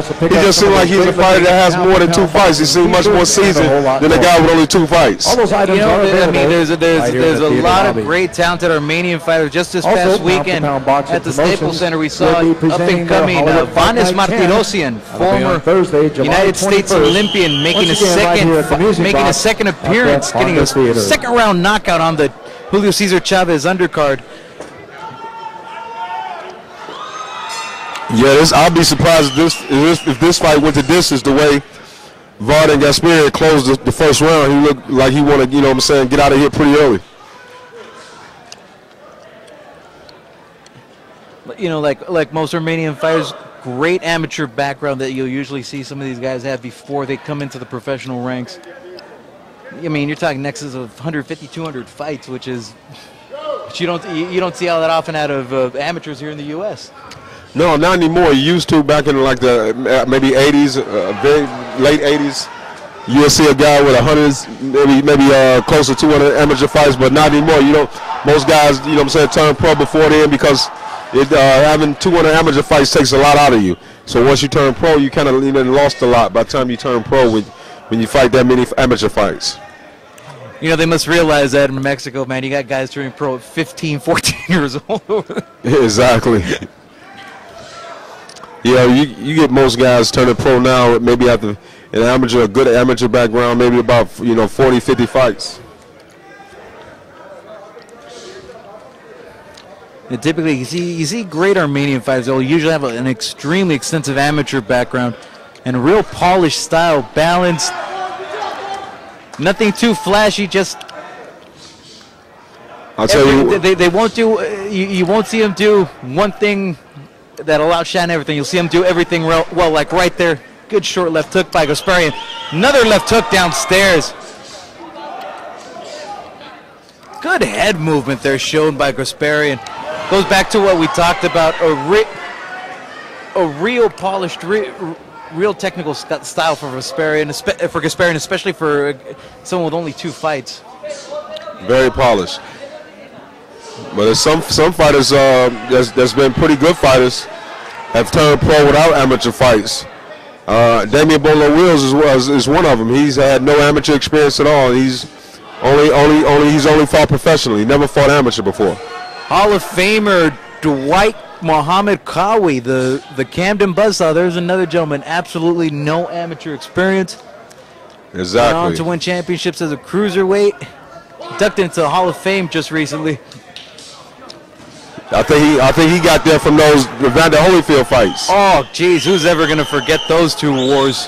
but he just seems like he's a fighter that has more than 2 fights. He seems much more seasoned than a guy with only 2 fights. You know, I mean, there's a lot of great talented Armenian fighters. Just this past weekend at the Staples Center, we saw up-and-coming Vanes Martirosyan, former United States Olympian, making a second appearance, getting a second-round knockout on the Julio Cesar Chavez undercard. Yeah, I'll be surprised if this fight went to distance the way Vito Gasparyan closed the first round. He looked like he wanted, you know what I'm saying, get out of here pretty early. You know, like most Armenian fighters, great amateur background that you'll usually see some of these guys have before they come into the professional ranks. I mean, you're talking nexus of 150, 200 fights, which is you don't see all that often out of amateurs here in the U.S. No, not anymore. You used to back in like the maybe 80s, very late 80s. You'll see a guy with 100s, maybe close to 200 amateur fights, but not anymore. You know, most guys, you know what I'm saying, turn pro before then because having 200 amateur fights takes a lot out of you. So once you turn pro, you kind of lost a lot by the time you turn pro when you fight that many amateur fights. You know, they must realize that in Mexico, man, you got guys turning pro at 15, 14 years old. Exactly. Yeah, you get most guys turning pro now, maybe after a good amateur background, maybe about 40, 50 fights. And typically, you see great Armenian fighters. They'll usually have an extremely extensive amateur background and a real polished style, balanced. Nothing too flashy. Just I'll tell you, they won't do. You won't see them do one thing that'll outshine everything. You'll see him do everything well, like right there. Good short left hook by Gasparyan. Another left hook downstairs. Good head movement there shown by Gasparyan. Goes back to what we talked about, a real polished, real technical style for Gasparyan, especially for someone with only 2 fights. Very polished. But there's some fighters that's been pretty good fighters have turned pro without amateur fights. Damian Bolo Wills is one of them. He's had no amateur experience at all. He's only fought professionally. He never fought amateur before. Hall of Famer Dwight Muhammad Kawi, the Camden Buzzsaw. There's another gentleman, absolutely no amateur experience. Exactly. Went on to win championships as a cruiserweight. Ducked into the Hall of Fame just recently. I think he got there from those Evander Holyfield fights. Oh, geez, who's ever going to forget those 2 wars?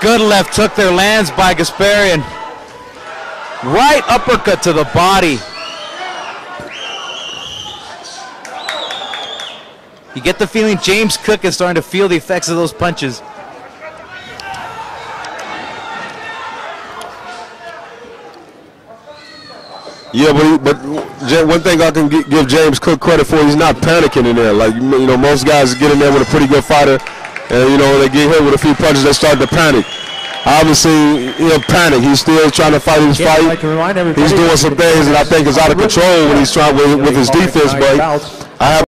Good left hook there, lands by Gasparyan. Right uppercut to the body. You get the feeling James Cook is starting to feel the effects of those punches. Yeah, but one thing I can give James Cook credit for, he's not panicking in there. Like, most guys get in there with a pretty good fighter, and, they get hit with a few punches, they start to panic. Obviously, he'll panic. He's still trying to fight his fight. He's doing some things that I think is out of control when he's trying with his defense, but I have